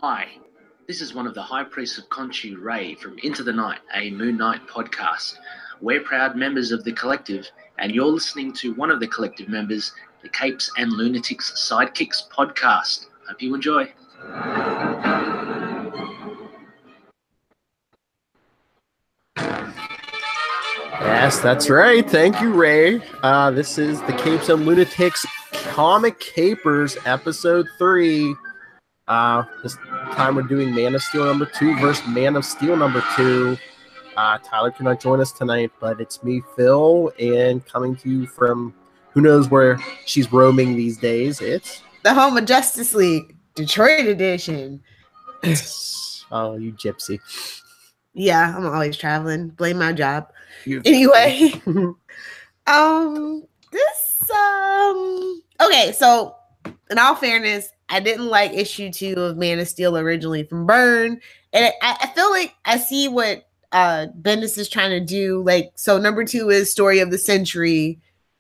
Hi, this is one of the High Priests of Khonshu, Ray, from Into the Night, a Moon Knight podcast. We're proud members of the collective, and you're listening to one of the collective members, the Capes and Lunatics Sidekicks Podcast. Hope you enjoy. Yes, that's right. Thank you, Ray. This is the Capes and Lunatics Comic Capers, episode 3. This time we're doing Man of Steel number 2 versus Man of Steel number 2. Tyler cannot join us tonight, but it's me, Phil, and coming to you from who knows where she's roaming these days. It's the home of Justice League, Detroit edition. Oh, you gypsy. Yeah, I'm always traveling. Blame my job. Anyway, okay, so in all fairness, I didn't like issue 2 of Man of Steel originally from Byrne, and I feel like I see what Bendis is trying to do. Like, so number 2 is Story of the Century,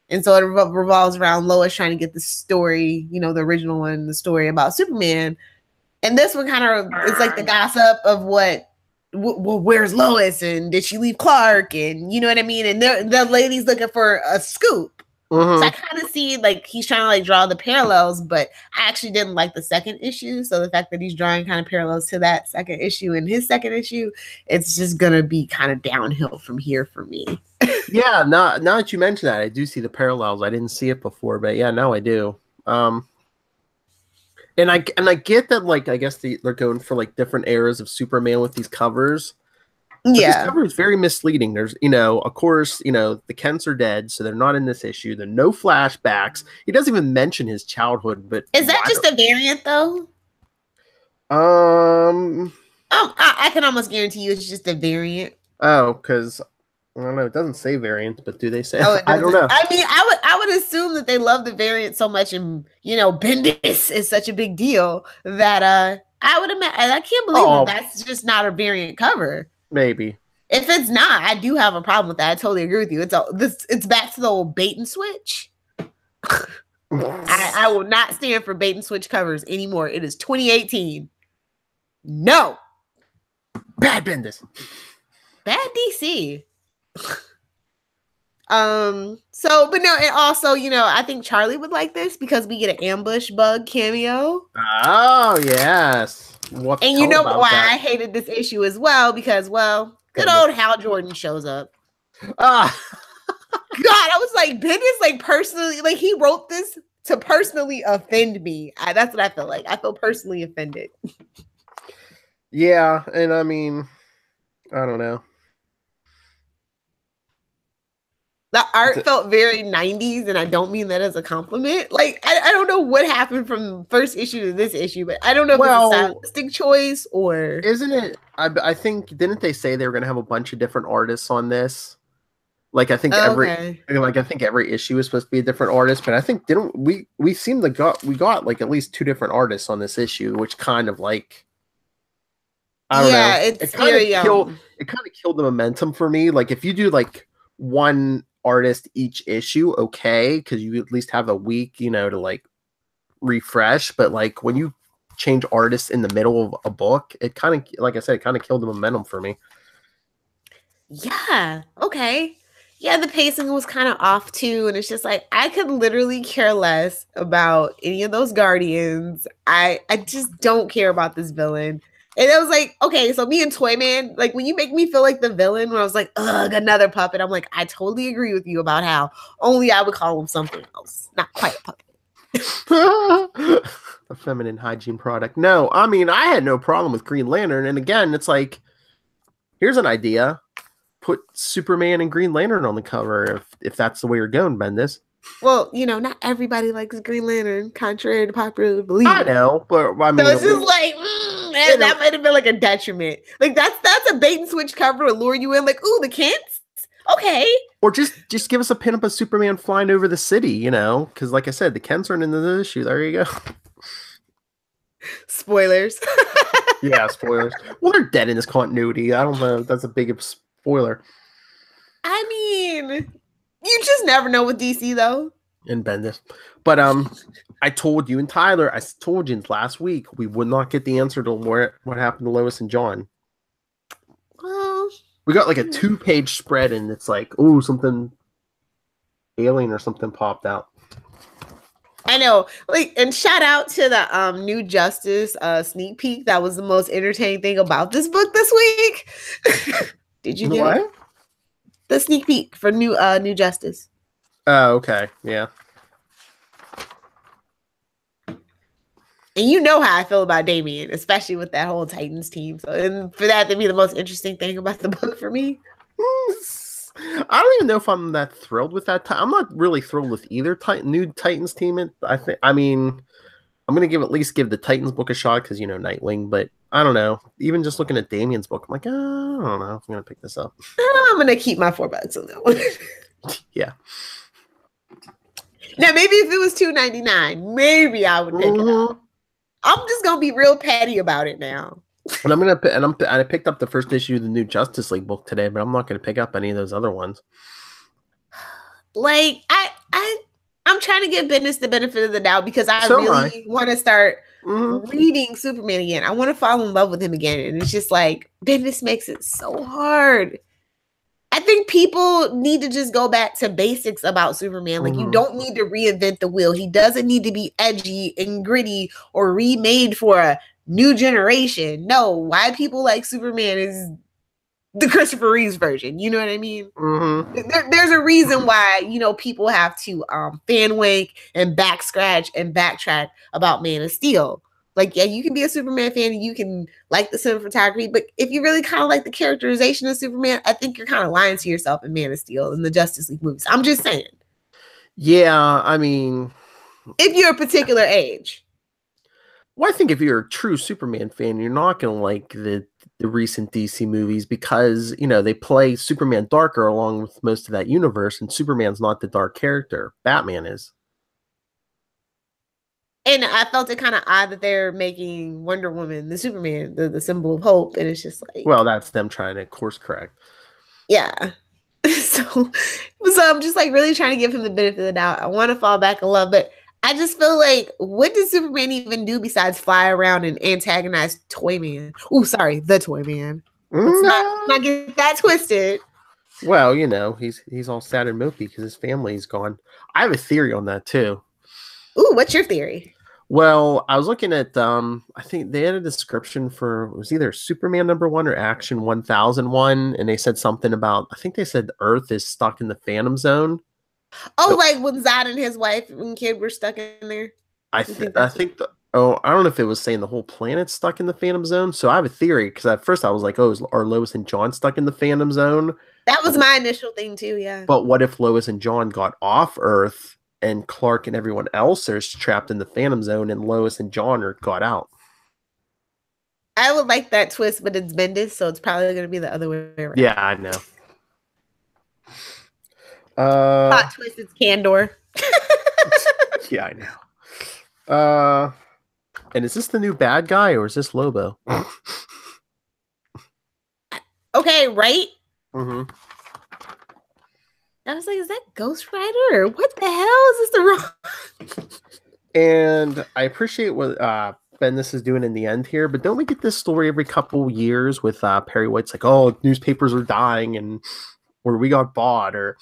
and so it revolves around Lois trying to get the story, you know, the original one, the story about Superman, and this one kind of it's like the gossip of where's Lois, and did she leave Clark, and you know what I mean, and the lady's looking for a scoop. So I kind of see like he's trying to like draw the parallels, but I actually didn't like the second issue. So the fact that he's drawing kind of parallels to that second issue and his second issue, it's just gonna be kind of downhill from here for me. Yeah, now that you mention that, I do see the parallels. I didn't see it before, but yeah, now I do. And I get that, like, I guess they're going for like different eras of Superman with these covers. But yeah, this cover is very misleading. There's, of course, the Kents are dead, so they're not in this issue. There are no flashbacks. He doesn't even mention his childhood. But is that just a variant, though? I can almost guarantee you it's just a variant. Oh, because I don't know. It doesn't say variant, but do they say? Oh, I don't know. I mean, I would assume that they love the variant so much, and Bendis is such a big deal that I would imagine. I can't believe that's just not a variant cover. Maybe. If it's not, I do have a problem with that. I totally agree with you. It's back to the old bait and switch. I will not stand for bait and switch covers anymore. It is 2018. No. Bad Bendis. Bad DC. But no, and also, I think Charlie would like this because we get an ambush bug cameo. Oh, yes. And you know why I hated this issue as well? Because, good old Hal Jordan shows up. God, I was like, Bendis, like, personally, like, he wrote this to personally offend me. That's what I feel like. I feel personally offended. Yeah, and I mean, I don't know. The art felt very 90s, and I don't mean that as a compliment. Like, I don't know what happened from first issue to this issue, but I don't know if it's a stylistic choice or... Isn't it? I think, didn't they say they were going to have a bunch of different artists on this? Like, I think every issue is supposed to be a different artist, but I think we seem to got like at least 2 different artists on this issue, which kind of like... I don't know. It's very young. It kind of killed the momentum for me. Like, if you do like one artist each issue, okay, because you at least have a week, to like refresh. But like when you change artists in the middle of a book, it kind of, like I said, it kind of killed the momentum for me. Yeah. Okay. Yeah, the pacing was kind of off too, and it's just like I could literally care less about any of those Guardians. I just don't care about this villain. And I was like, okay, so me and Toyman, like when you make me feel like the villain, when I was like, ugh, another puppet, I'm like, I totally agree with you about how only I would call him something else, not quite a puppet. A feminine hygiene product. No, I mean, I had no problem with Green Lantern. And again, it's like, here's an idea. Put Superman and Green Lantern on the cover if that's the way you're going, Bendis. Well, not everybody likes Green Lantern, contrary to popular belief. I know, but I mean, so it's just like that might have been like a detriment. Like that's a bait and switch cover to lure you in. Like, ooh, the Kents, okay. Or just give us a pin up of Superman flying over the city, because like I said, the Kents aren't in the issue. There you go. Spoilers. Yeah, spoilers. Well, they're dead in this continuity. I don't know. That's a big spoiler. I mean. You just never know with DC, though. And Bendis. But I told you and Tyler, I told you last week we would not get the answer to what happened to Lois and John. Well, we got like a 2-page spread, and it's like, oh, something alien or something popped out. I know. Like, and shout out to the New Justice sneak peek. That was the most entertaining thing about this book this week. Did you do it? The sneak peek for New Justice. Oh, okay. Yeah. And you know how I feel about Damian, especially with that whole Titans team. So, and for that to be the most interesting thing about the book for me. I don't even know if I'm that thrilled with that. I'm not really thrilled with either new Titans team. I mean, I'm gonna at least give the Titans book a shot because Nightwing. But I don't know. Even just looking at Damian's book, I'm like, I don't know if I'm gonna pick this up. I'm gonna keep my $4 on that one. Yeah. Now maybe if it was $2.99, maybe I would pick it up. I'm just gonna be real petty about it now. And I picked up the first issue of the new Justice League book today, but I'm not gonna pick up any of those other ones. Like I'm trying to give Bendis the benefit of the doubt because I really want to start reading Superman again. I want to fall in love with him again, and it's just like Bendis makes it so hard. I think people need to just go back to basics about Superman. Like, you don't need to reinvent the wheel. He doesn't need to be edgy and gritty or remade for a new generation. No, why people like Superman is the Christopher Reeves version. You know what I mean? There's a reason why, people have to fan wank and back scratch and backtrack about Man of Steel. Like, yeah, you can be a Superman fan and you can like the cinematography, but if you really kind of like the characterization of Superman, I think you're kind of lying to yourself in Man of Steel and the Justice League movies. I'm just saying. Yeah, I mean, if you're a particular age. Well, I think if you're a true Superman fan, you're not going to like the recent DC movies because, they play Superman darker along with most of that universe, and Superman's not the dark character. Batman is. And I felt it kind of odd that they're making Wonder Woman the Superman, the symbol of hope. And it's just like... Well, that's them trying to course correct. Yeah. So I'm just like really trying to give him the benefit of the doubt. I want to fall back in love, but I just feel like, what does Superman even do besides fly around and antagonize Toyman? Oh, sorry, the Toyman. Let's not get that twisted. Well, he's all sad and mopey because his family's gone. I have a theory on that too. Ooh, what's your theory? Well, I was looking at, I think they had a description for, it was either Superman #1 or Action 1001, and they said something about, I think they said Earth is stuck in the Phantom Zone. Oh, so, like when Zod and his wife and kid were stuck in there? I think I don't know if it was saying the whole planet's stuck in the Phantom Zone, so I have a theory, because at first I was like, are Lois and John stuck in the Phantom Zone? That was my initial thing too, yeah. But what if Lois and John got off Earth, and Clark and everyone else are trapped in the Phantom Zone, and Lois and John got out? I would like that twist, but it's Bendis, so it's probably going to be the other way around. Yeah, I know. Plot twist, it's Candor. Yeah, I know. And is this the new bad guy, or is this Lobo? Okay, right? Mm-hmm. I was like, is that Ghost Rider? What the hell is this the wrong? And I appreciate what Bendis is doing in the end here, but don't we get this story every couple years with Perry White's like, oh, newspapers are dying, or we got bought, or...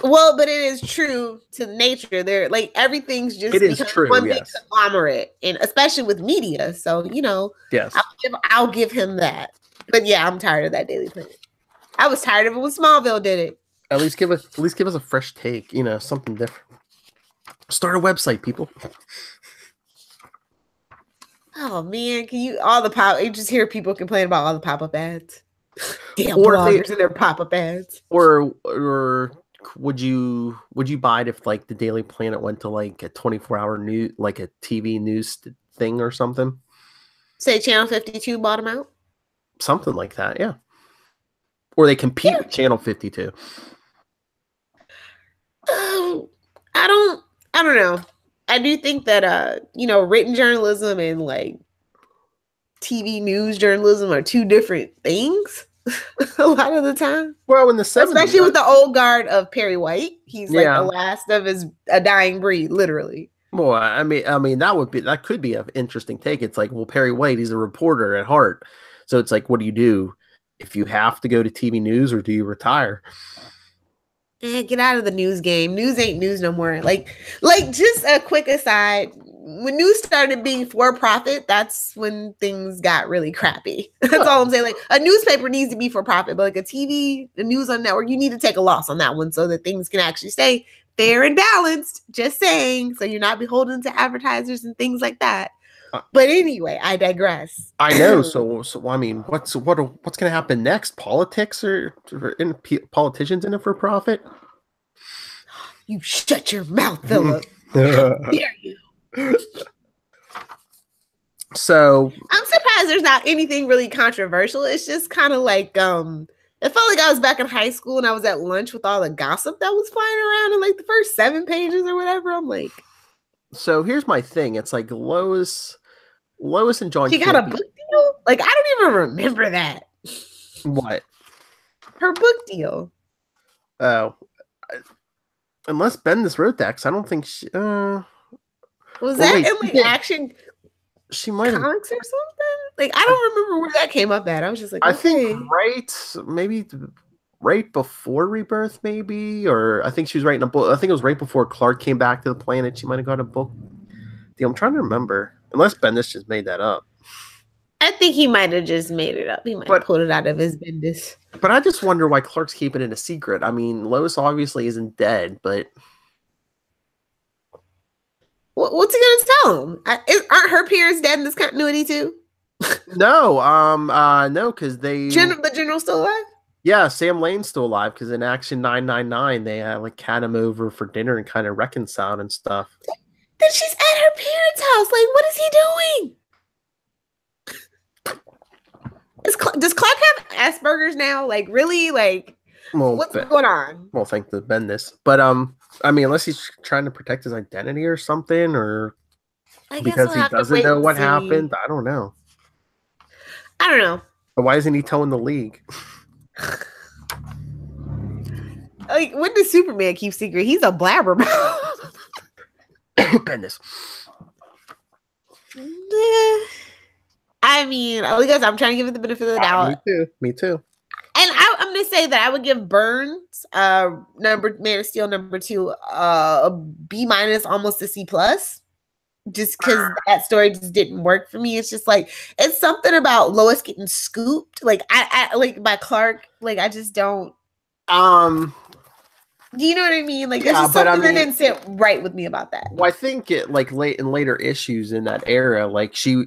Well, but it is true to nature. They're like, everything's just one big conglomerate, and especially with media. So, yes, I'll give him that. But yeah, I'm tired of that Daily Planet. I was tired of it when Smallville did it. At least give us a fresh take, something different. Start a website, people. Oh man, you just hear people complain about all the pop-up ads. Damn bloggers and their pop-up ads. Or would you buy it if like the Daily Planet went to like a 24-hour news, like a TV news thing or something? Say Channel 52 bought them out? Something like that, yeah. Or they compete with Channel 52. I don't know. I do think that written journalism and like TV news journalism are two different things. a lot of the time. Well, in the 70s, especially with the old guard of Perry White, he's like Yeah. the last of a dying breed, literally. Well, I mean that could be an interesting take. It's like, well, Perry White, he's a reporter at heart, so it's like, what do if you have to go to TV news, or do you retire? Get out of the news game. News ain't news no more. Like just a quick aside. When news started being for profit, that's when things got really crappy. That's all I'm saying. Like, a newspaper needs to be for profit, but like a news on network, you need to take a loss on that one so that things can actually stay fair and balanced. Just saying, so you're not beholden to advertisers and things like that. But anyway, I digress. I know. So I mean, what's going to happen next? Politics or politicians in it for profit? You shut your mouth, Philip. How dare you? So I'm surprised there's not anything really controversial. It's just kind of like it felt like I was back in high school and I was at lunch with all the gossip that was flying around in like the first 7 pages or whatever. I'm like, so here's my thing. It's like Lois and John. She got a book deal? Like, I don't even remember that. What? Her book deal. Oh, unless Bendis wrote that, 'cause I don't think she. Was that in like Action? She might have Comics or something. Like, I don't remember where that came up at. I was just like, okay. I think right before Rebirth, maybe, or I think she was writing a book. I think it was right before Clark came back to the planet. She might have got a book deal. I'm trying to remember, unless Bendis just made that up. I think he might have just made it up. He might have pulled it out of his Bendis. But I just wonder why Clark's keeping it a secret. I mean, Lois obviously isn't dead, but what's he gonna tell him? Aren't her parents dead in this continuity too? No, no, because the general's still alive. Yeah, Sam Lane's still alive because in Action 999 they like had him over for dinner and kind of reconciled and stuff. Then she's at her parents' house. Like, what is he doing? Does Clark have Asperger's now? Like, really? Like, what's going on? Well, thank the Bendis. But I mean, unless he's trying to protect his identity or something, or because he doesn't know what happened. I don't know. But why isn't he telling the League? Like, when does Superman keep secret? He's a blabbermouth. Bendis. I mean, I guess I'm trying to give it the benefit of the doubt. Me too. And I'm going to say that I would give Burns, Man of Steel #2, a B-, almost a C+. Just because that story just didn't work for me. It's just like, it's something about Lois getting scooped. Like, I like by Clark. Like, I just don't. Do you know what I mean? Like, there's just something that didn't sit right with me about that. Well, I think it like later issues in that era, like she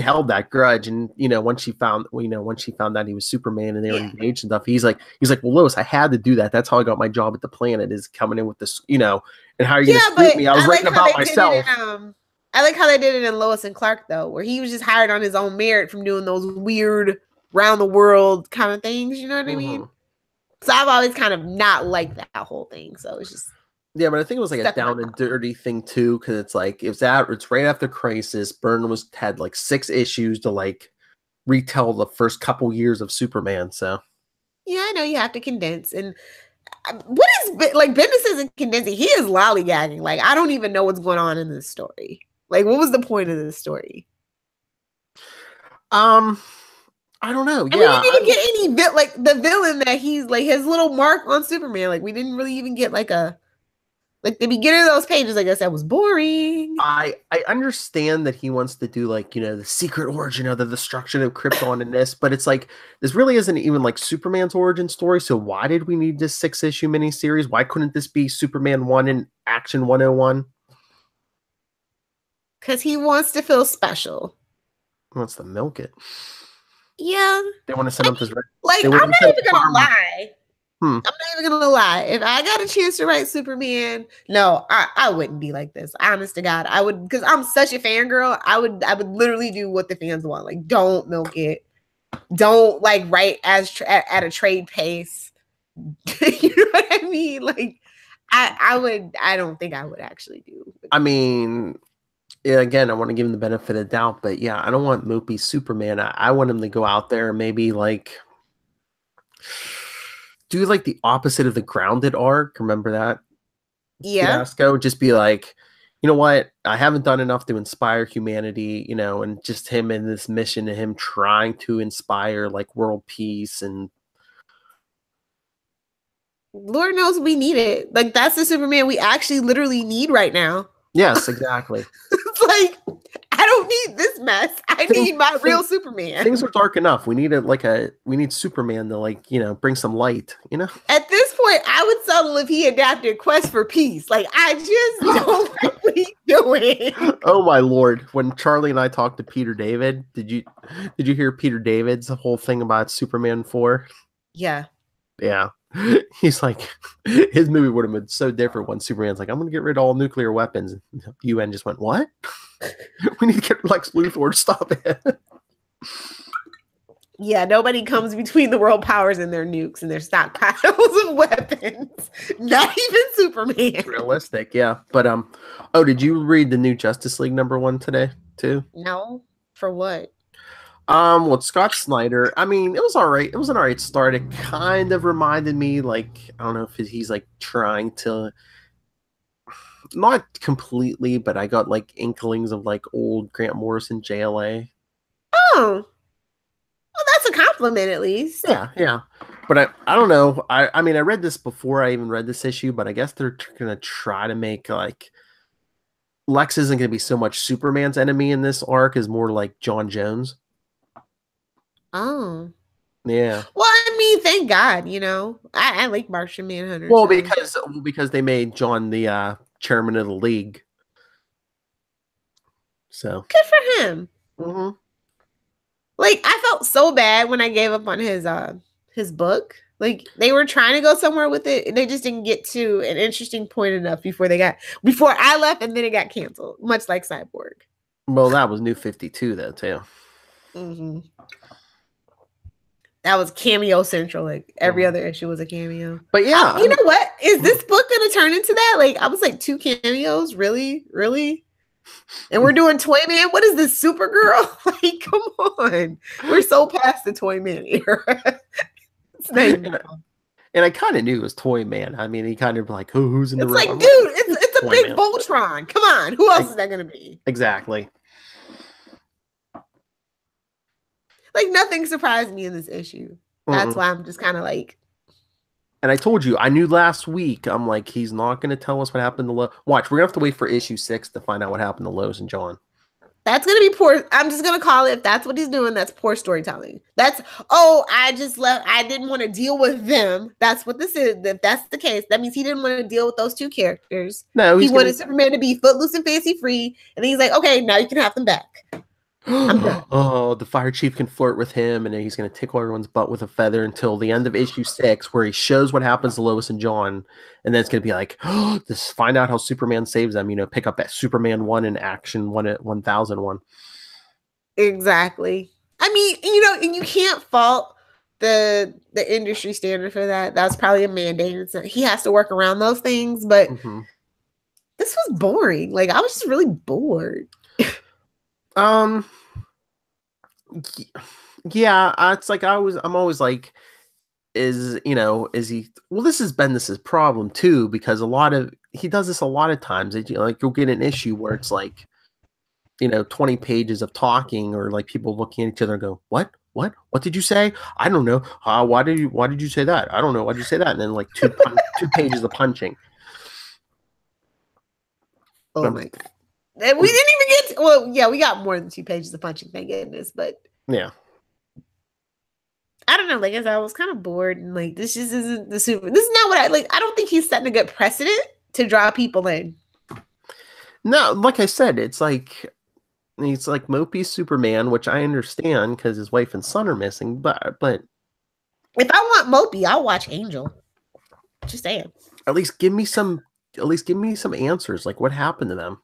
held that grudge, and when she found out he was Superman and they were engaged and stuff, he's like, well, Lois, I had to do that. That's how I got my job at the planet, is coming in with this, and how are you gonna scoop me? I was writing about myself. I like how they did it in Lois and Clark though, where he was just hired on his own merit from doing those weird round the world kind of things. You know what I mean? So I've always kind of not liked that whole thing. So it's just but I think it was like a down and dirty thing too, because it's like it's right after Crisis. Byrne had like 6 issues to like retell the first couple years of Superman. So yeah, I know you have to condense. And what is like Bendis isn't condensing; he is lollygagging. Like, I don't even know what's going on in this story. Like, what was the point of this story? I don't know. Yeah, we didn't even get any like the villain that he's like his little mark on Superman. Like, we didn't really even get like the beginning of those pages. Like I said, was boring. I understand that he wants to do like the secret origin of the destruction of Krypton in this, but it's like this really isn't even like Superman's origin story. So why did we need this 6-issue miniseries? Why couldn't this be Superman 1 in Action 101? Because he wants to feel special. He wants to milk it. Yeah. They want to set up this. Like, I'm not even gonna lie. I'm not even gonna lie. If I got a chance to write Superman, no, I wouldn't be like this. Honest to God, I would, because I'm such a fangirl. I would literally do what the fans want. Like, don't milk it. Don't like write at a trade pace. You know what I mean? Like, I don't think I would actually do. I mean, again, I want to give him the benefit of the doubt, but yeah, I don't want Mopey Superman. I want him to go out there and maybe like do like the opposite of the grounded arc. Remember that? Yeah. Fiasco. Just be like, you know what? I haven't done enough to inspire humanity, and just him in this mission and him trying to inspire like world peace and Lord knows we need it. Like, that's the Superman we actually literally need right now. yes, exactly. It's like, I don't need this mess. I need my real Superman. Things are dark enough. We need we need Superman to bring some light, At this point, I would settle if he adapted Quest for Peace. Like, I just don't like what he's doing. Oh my Lord. When Charlie and I talked to Peter David, did you hear Peter David's whole thing about Superman 4? Yeah. Yeah. He's like, his movie would have been so different when Superman's like, I'm going to get rid of all nuclear weapons. UN just went, what? We need to get Lex Luthor to stop it. Yeah, nobody comes between the world powers and their nukes and their stockpiles of weapons. Not even Superman. Realistic, yeah. But did you read the new Justice League #1 today too? No. For what? With Scott Snyder, I mean, it was all right. It was an all right start. It kind of reminded me, like, I don't know if he's like trying to, not completely, but I got like inklings of like old Grant Morrison JLA. Oh, well, that's a compliment at least. Yeah. But I don't know. I mean, I read this before I even read this issue, but I guess they're gonna try to make like Lex isn't gonna be so much Superman's enemy in this arc, is more like John Jones. Oh. Yeah. Well, I mean, thank God, I like Martian Manhunter. Well, because they made John the chairman of the league. So good for him. Mm-hmm. Like, I felt so bad when I gave up on his book. Like, they were trying to go somewhere with it, and they just didn't get to an interesting point enough before I left, and then it got canceled, much like Cyborg. Well, that was New 52 though too. Mm-hmm. That was cameo central. Like, every other issue was a cameo. But yeah, you know what? Is this book going to turn into that? Like, I was like, 2 cameos? Really? And we're doing Toy Man? What is this, Supergirl? Like, come on. We're so past the Toy Man era. It's not even and I kind of knew it was Toy Man. I mean, he kind of like, who's in the room? It's like, dude, it's a big Voltron. Come on. Who else is that going to be? Exactly. Like, nothing surprised me in this issue. That's why I'm just kind of like. And I told you, I knew last week, I'm like, he's not going to tell us what happened to Lois. Watch, we're going to have to wait for issue 6 to find out what happened to Lois and John. That's going to be poor. I'm just going to call it, if that's what he's doing, that's poor storytelling. I just left. I didn't want to deal with them. That's what this is. If that's the case, that means he didn't want to deal with those 2 characters. No, he wanted Superman to be footloose and fancy free. And then he's like, okay, now you can have them back. Oh, the fire chief can flirt with him, and then he's going to tickle everyone's butt with a feather until the end of issue 6, where he shows what happens to Lois and John, and then it's going to be like, this find out how Superman saves them. Pick up that Superman 1 in Action 1001. Exactly. I mean, and you can't fault the industry standard for that. That's probably a mandate. He has to work around those things, but this was boring. Like, I was just really bored. Yeah, it's like I'm always like, is he, well, this has been this problem too, because he does this a lot of times. Like, you'll get an issue where it's like, 20 pages of talking, or like people looking at each other and go, what did you say? I don't know. Why did you say that? I don't know. Why did you say that? And then like 2 pages of punching. Oh my God. We didn't even get to, well, yeah, we got more than 2 pages of punching, thank goodness, but yeah, I don't know. Like I said, I was kind of bored, and like, this just isn't this is not what I like. I don't think he's setting a good precedent to draw people in. No, like I said, it's like mopey Superman, which I understand because his wife and son are missing, but if I want mopey, I'll watch Angel. Just saying. At least give me some answers, like what happened to them.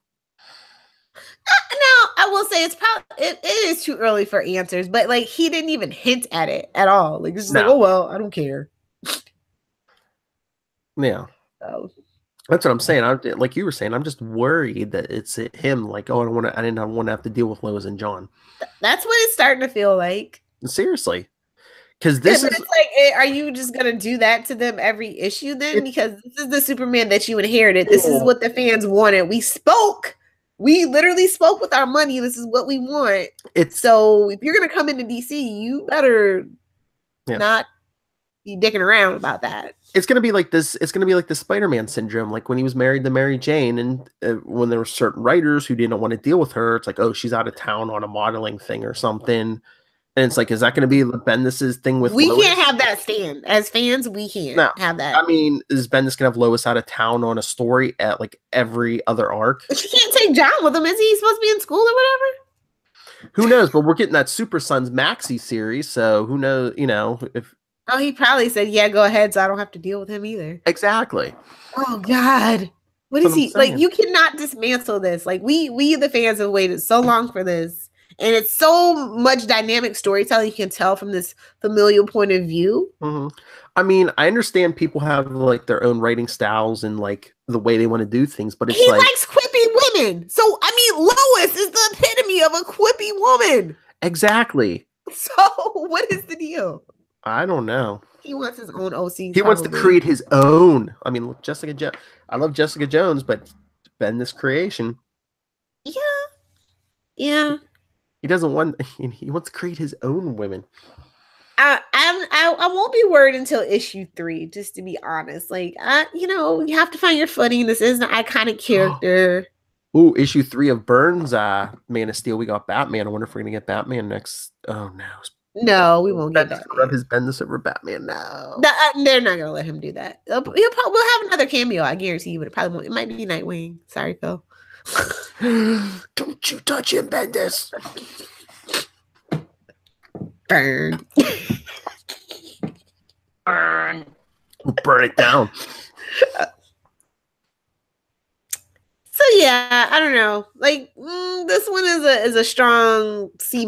I will say it is too early for answers, but like, he didn't even hint at it at all. Like, it's just like, oh well, I don't care. Yeah. So that's what I'm saying. Like you were saying, I'm just worried that it's him. Like, oh, I didn't want to have to deal with Lois and John. That's what it's starting to feel like. Seriously, Because this is like, are you just gonna do that to them every issue then? Because this is the Superman that you inherited. This is what the fans wanted. We literally spoke with our money. This is what we want. So if you're gonna come into DC, you better not be dicking around about that. It's gonna be like this. It's gonna be like the Spider-Man syndrome, like when he was married to Mary Jane, and when there were certain writers who didn't want to deal with her, it's like, oh, she's out of town on a modeling thing or something. And it's like, is that going to be Bendis's thing with We Lois? can't have that stand. As fans, we can't have that. I mean, is Bendis going to have Lois out of town on a story at like every other arc? But she can't take John with him. Is he supposed to be in school or whatever? Who knows? But we're getting that Super Sons Maxi series, so who knows, if... Oh, he probably said, yeah, go ahead, so I don't have to deal with him either. Exactly. Oh, God. What is he? Like, you cannot dismantle this. Like, we the fans have waited so long for this. And it's so much dynamic storytelling you can tell from this familial point of view. Mm-hmm. I mean, I understand people have like their own writing styles and like the way they want to do things, but he likes quippy women. So, I mean, Lois is the epitome of a quippy woman. Exactly. So, what is the deal? I don't know. He wants his own OC. He wants to create his own. I mean, Jessica Jones. I love Jessica Jones, but Bendis creation. Yeah. He doesn't want. He wants to create his own women. I won't be worried until issue 3. Just to be honest, like you have to find your footing. This is an iconic character. Ooh, issue 3 of Burns, Man of Steel. We got Batman. I wonder if we're gonna get Batman next. Oh no. No, we won't get that. Rub his Bendis over Batman now. They're not gonna let him do that. We'll have another cameo. I guarantee you, but it probably won't. It might be Nightwing. Sorry, Phil. Don't you touch him, Bendis. Burn. Burn it down. So yeah, I don't know. Like this one is a strong C-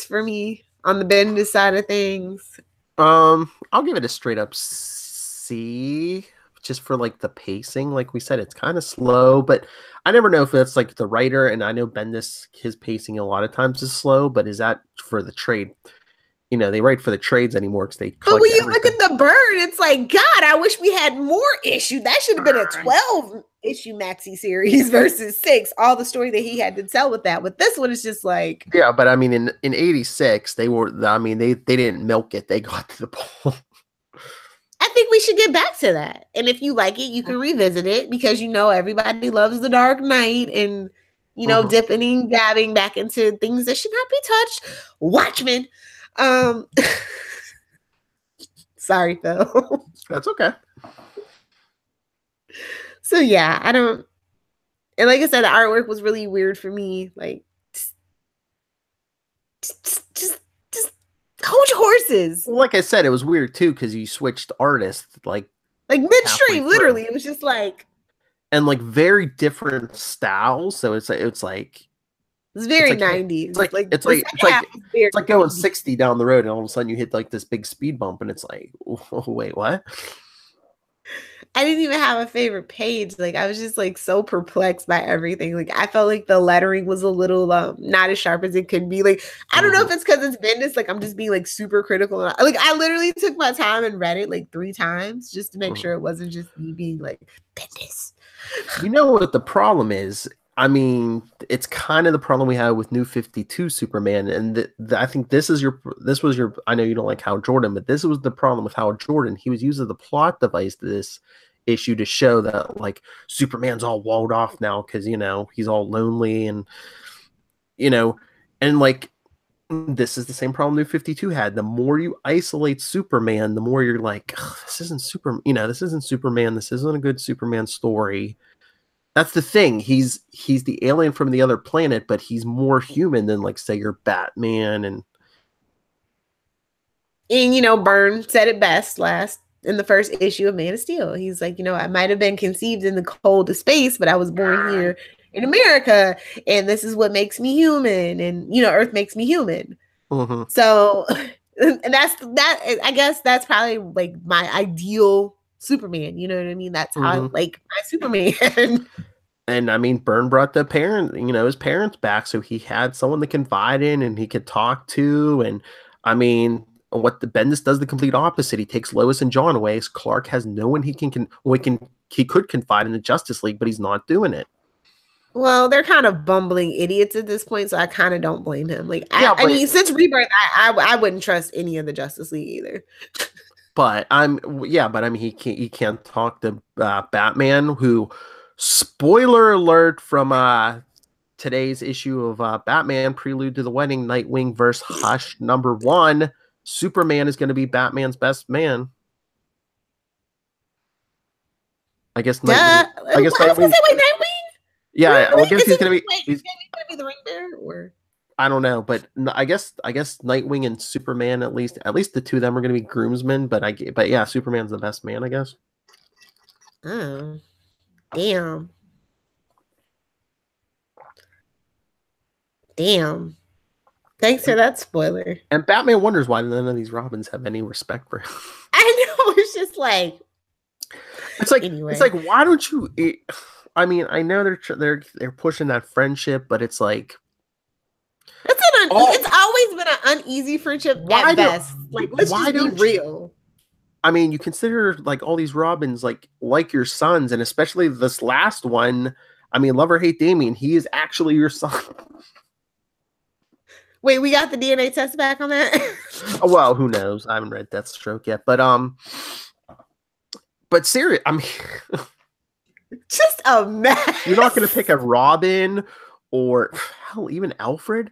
for me on the Bendis side of things. I'll give it a straight up C. Just for like the pacing, like we said, it's kind of slow, but I never know if that's like the writer. And I know Bendis, his pacing a lot of times is slow, but is that for the trade? They write for the trades anymore because they. But when you look at the Burn, it's like, God, I wish we had more issue. That should have been a 12-issue maxi series versus 6. All the story that he had to tell with that. With this one, it's just like. Yeah, but I mean, in 86, they were. I mean, they didn't milk it. They got to the point. I think we should get back to that. And if you like it, you can revisit it because everybody loves The Dark Knight and dipping and dabbing back into things that should not be touched. Watchmen. Sorry, Phil. That's okay. So yeah, I don't. And like I said, the artwork was really weird for me. Like, just hold your horses. Well, like I said, it was weird too because you switched artists like midstream. Literally, it was just like and like very different styles. So it's like it's very 90s. It's like going 60 down the road, and all of a sudden you hit like this big speed bump, and it's like, oh, wait, what? I didn't even have a favorite page. Like I was just like so perplexed by everything. Like I felt like the lettering was a little not as sharp as it could be. Like I don't know if it's because it's Bendis. Like I'm just being like super critical. Like I literally took my time and read it like 3 times just to make sure it wasn't just me being like Bendis. You know what the problem is? I mean, it's kind of the problem we had with New 52 Superman, and I think this was your. I know you don't like Hal Jordan, but this was the problem with Hal Jordan. He was using the plot device to this issue to show that like Superman's all walled off now because he's all lonely and and like this is the same problem New 52 had. The more you isolate Superman, the more you're like, this isn't this isn't Superman. This isn't a good Superman story. That's the thing. He's the alien from the other planet, but he's more human than like say your Batman and Byrne said it best in the first issue of Man of Steel. He's like, I might have been conceived in the cold of space, but I was born here in America, and this is what makes me human, and Earth makes me human. Mm-hmm. So, and that's that. I guess that's probably like my ideal Superman. You know what I mean? That's how I like my Superman. And I mean, Byrne brought his parents back, so he had someone to confide in and he could talk to. And I mean, And what the Bendis does the complete opposite. He takes Lois and John away. So Clark has no one he could confide in the Justice League, but he's not doing it. Well, they're kind of bumbling idiots at this point, so I kind of don't blame him. Like, I mean, since Rebirth, I wouldn't trust any of the Justice League either. But I mean, he can't talk to Batman, who, spoiler alert from today's issue of Batman Prelude to the Wedding, Nightwing vs. Hush #1. Superman is going to be Batman's best man. I guess. I was going to say, wait, Nightwing. Yeah, I guess he's going to be. He's going to be the ring bearer, or I don't know, but I guess Nightwing and Superman, at least the two of them are going to be groomsmen. But yeah, Superman's the best man, I guess. Oh, damn. Thanks for that spoiler. And Batman wonders why none of these Robins have any respect for him. I know, it's just like, it's like, anyway. It's like, why don't you? I mean, I know they're pushing that friendship, but it's like, it's always been an uneasy friendship at best. Like, let's just be real. I mean, you consider like all these Robins like your sons, and especially this last one. I mean, love or hate Damian, he is actually your son. Wait, we got the DNA test back on that? Well, who knows? I haven't read Deathstroke yet, but serious. I mean, just a mess. You're not going to pick a Robin or hell, even Alfred,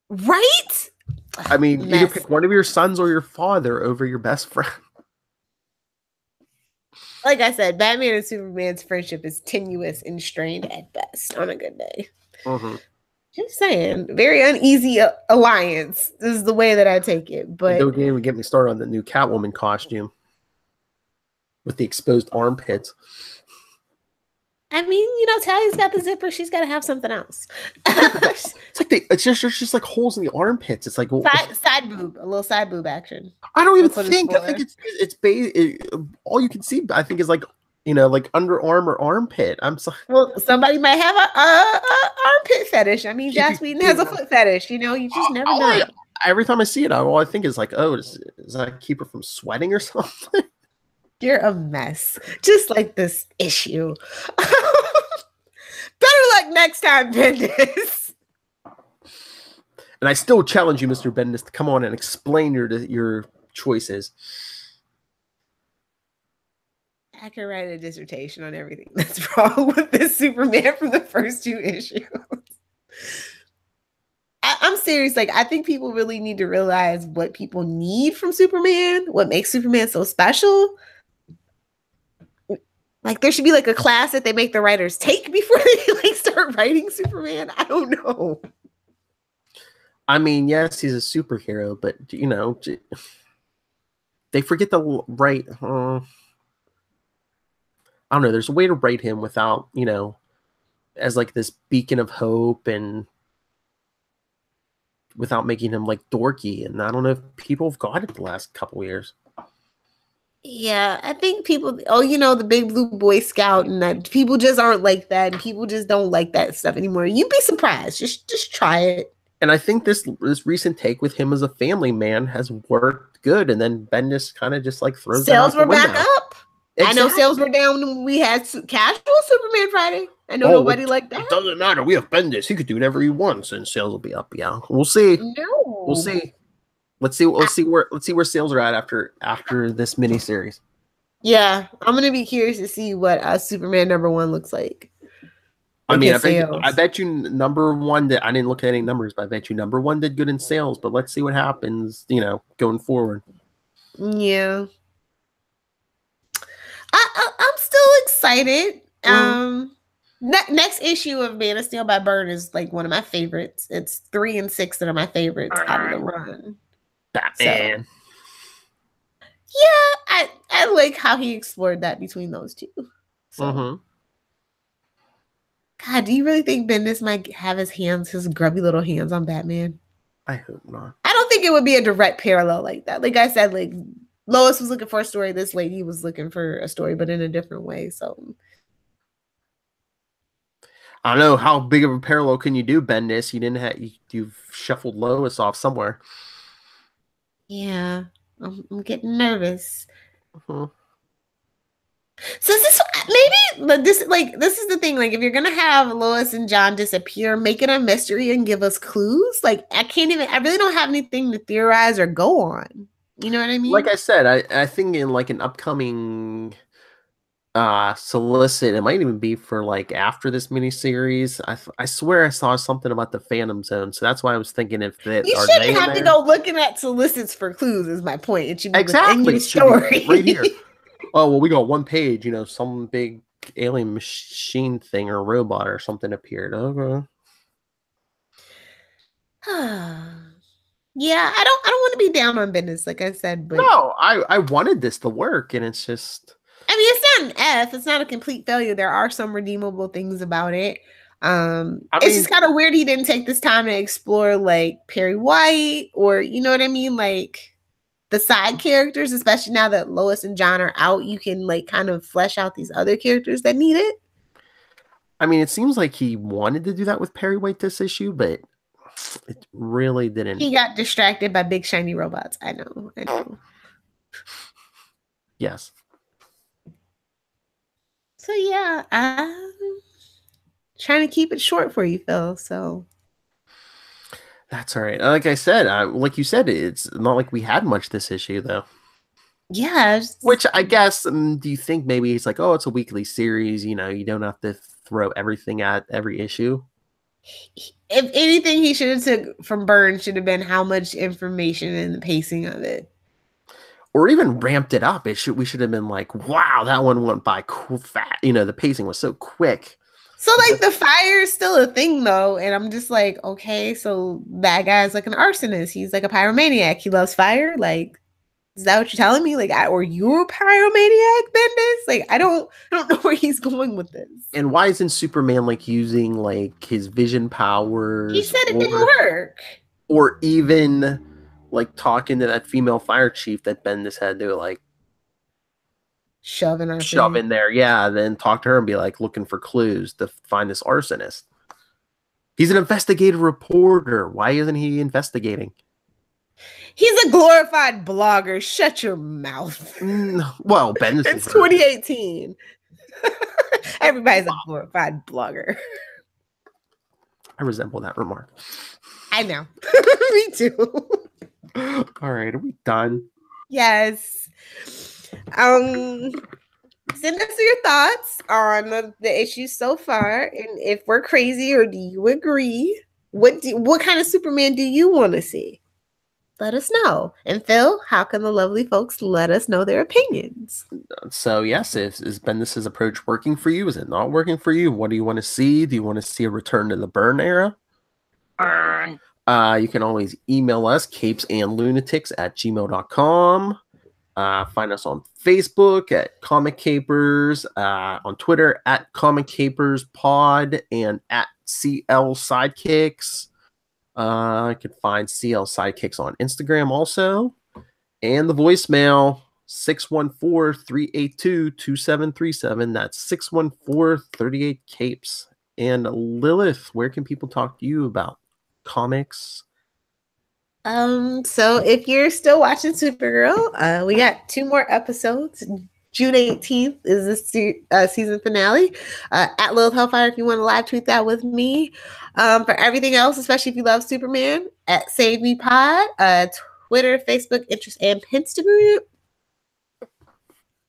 right? I mean, you can pick one of your sons or your father over your best friend. Like I said, Batman and Superman's friendship is tenuous and strained at best on a good day. Mm-hmm. Just saying, very uneasy alliance. This is the way that I take it. But don't even get me started on the new Catwoman costume with the exposed armpits. I mean, Tally's got the zipper. She's got to have something else. it's just like holes in the armpits. It's like side boob, a little side boob action. I don't even think. I think it's all you can see. I think is like underarm or armpit. I'm sorry. Well, somebody might have a armpit fetish. I mean, Joss Whedon has a foot fetish. You just never know. Every time I see it, all I think is like, oh, does that keep her from sweating or something? You're a mess, just like this issue. Better luck next time, Bendis. And I still challenge you, Mr. Bendis, to come on and explain your choices. I could write a dissertation on everything that's wrong with this Superman from the first two issues. I'm serious. Like, I think people really need to realize what people need from Superman, what makes Superman so special. Like, there should be like a class that they make the writers take before they start writing Superman. I don't know. I mean, yes, he's a superhero, but they forget to write. I don't know. There's a way to write him without, as like this beacon of hope and without making him like dorky. And I don't know if people have got it the last couple years. Yeah, I think people, the big blue Boy Scout, and that people just aren't like that, and people just don't like that stuff anymore. You'd be surprised. Just try it. And I think this recent take with him as a family man has worked good. And then Bendis kind of just like throws sales were back up. Exactly. I know sales were down when we had casual Superman Friday. I know nobody liked that. It doesn't matter. We have Bendis. He could do whatever he wants, and sales will be up. Yeah, we'll see. No, we'll see. Let's see where sales are at after this miniseries. Yeah, I'm gonna be curious to see what Superman #1 looks like. I mean, I bet you #1 I didn't look at any numbers, but I bet you #1 did good in sales. But let's see what happens, going forward. Yeah, I'm still excited. Next issue of Man of Steel by Byrne is like one of my favorites. It's 3 and 6 that are my favorites out of the run. Batman. So, yeah, I like how he explored that between those two. So. God, do you really think Bendis might have his grubby little hands on Batman? I hope not. I don't think it would be a direct parallel like that. Like I said, like Lois was looking for a story. This lady was looking for a story, but in a different way. So I don't know how big of a parallel can you do, Bendis. You've shuffled Lois off somewhere. Yeah, I'm getting nervous. Mhm. So is this maybe, but this is the thing. Like, if you're gonna have Lois and John disappear, make it a mystery and give us clues. Like, I really don't have anything to theorize or go on. You know what I mean? Like I said, I think in like an upcoming solicit, it might even be for like after this miniseries. I swear I saw something about the Phantom Zone, so that's why I was thinking if that You are shouldn't they in have to there? go looking at solicits for clues. Is my point. It should be Exactly. within your It should be story right here. Oh well, we got one page. You know, some big alien machine thing or robot or something appeared. Okay. Yeah, I don't want to be down on business, like I said, but No, I wanted this to work, and it's just. I mean, it's not an F. It's not a complete failure. There are some redeemable things about it. It's just kind of weird he didn't take this time to explore like Perry White or you know what I mean, like the side characters, especially now that Lois and John are out. You can like kind of flesh out these other characters that need it. I mean, it seems like he wanted to do that with Perry White this issue, but it really didn't. He got distracted by big shiny robots. I know. Yes. So yeah, I'm trying to keep it short for you, Phil. So That's all right. Like I said, like you said, it's not like we had much this issue, though. yeah. Which I guess, do you think maybe he's like, oh, it's a weekly series, you know, you don't have to throw everything at every issue? If anything, he should have took from Byrne should have been how much information and the pacing of it. Or even ramped it up. We should have been like, wow, that one went by fast. You know, the pacing was so quick. So like the fire is still a thing though, and I'm just like, okay, so that guy's like an arsonist. He's like a pyromaniac. He loves fire. Like, is that what you're telling me? Like, or you're a pyromaniac, Bendis? Like, I don't know where he's going with this. And why isn't Superman like using like his vision powers? He said it didn't work. Or even like talking to that female fire chief that Bendis had to like shove in there, yeah, then talk to her and be like looking for clues to find this arsonist. He's an investigative reporter. Why isn't he investigating? He's a glorified blogger. Shut your mouth. Well, Bendis. It's 2018. Everybody's a glorified blogger. I resemble that remark. I know. Me too. All right, are we done? Yes. Send us your thoughts on the issues so far, and if we're crazy or do you agree? What kind of Superman do you want to see? Let us know. And Phil, how can the lovely folks let us know their opinions? So yes, is Bendis' approach working for you? Is it not working for you? What do you want to see? Do you want to see a return to the Byrne era? Burn. You can always email us, capesandlunatics@gmail.com. Find us on Facebook at Comic Capers, on Twitter at Comic Capers Pod, and at CL Sidekicks. You can find CL Sidekicks on Instagram also. And the voicemail, 614-382-2737. That's 614-38-CAPES. And Lilith, where can people talk to you about comics? So if you're still watching Supergirl, we got 2 more episodes. June 18th is the season finale. At Lilith Hellfire, if you want to live tweet that with me. For everything else, especially if you love Superman, at Save Me Pod, Twitter, Facebook, Pinterest, and Instagram.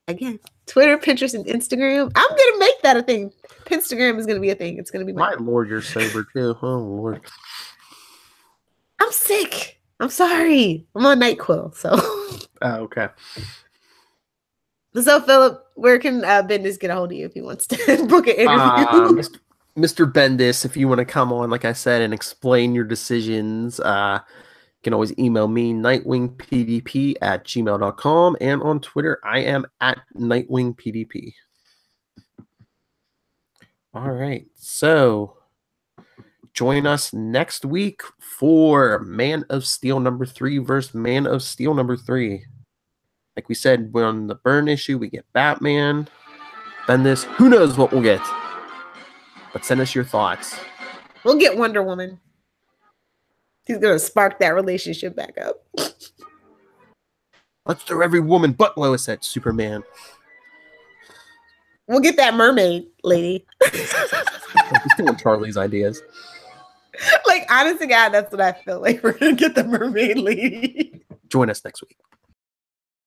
Again, Twitter, Pinterest, and Instagram. I'm gonna make that a thing. Pinstagram is gonna be a thing. It's gonna be my lord, you're sober too. Oh Lord, I'm sick. I'm sorry. I'm on NyQuil, so. Oh, okay. So, Philip, where can Bendis get a hold of you if he wants to book an interview? Mr. Bendis, if you want to come on, like I said, and explain your decisions, you can always email me, nightwingpdp@gmail.com, and on Twitter, I am at nightwingpdp. All right, so join us next week for Man of Steel #3 versus Man of Steel #3. Like we said, we're on the Byrne issue. We get Batman. Bendis, who knows what we'll get? But send us your thoughts. We'll get Wonder Woman. He's going to spark that relationship back up. Let's throw every woman but Lois at Superman. We'll get that mermaid lady. We're stealing Charlie's ideas. Like, honest to God, that's what I feel like. We're going to get the mermaid lady. Join us next week.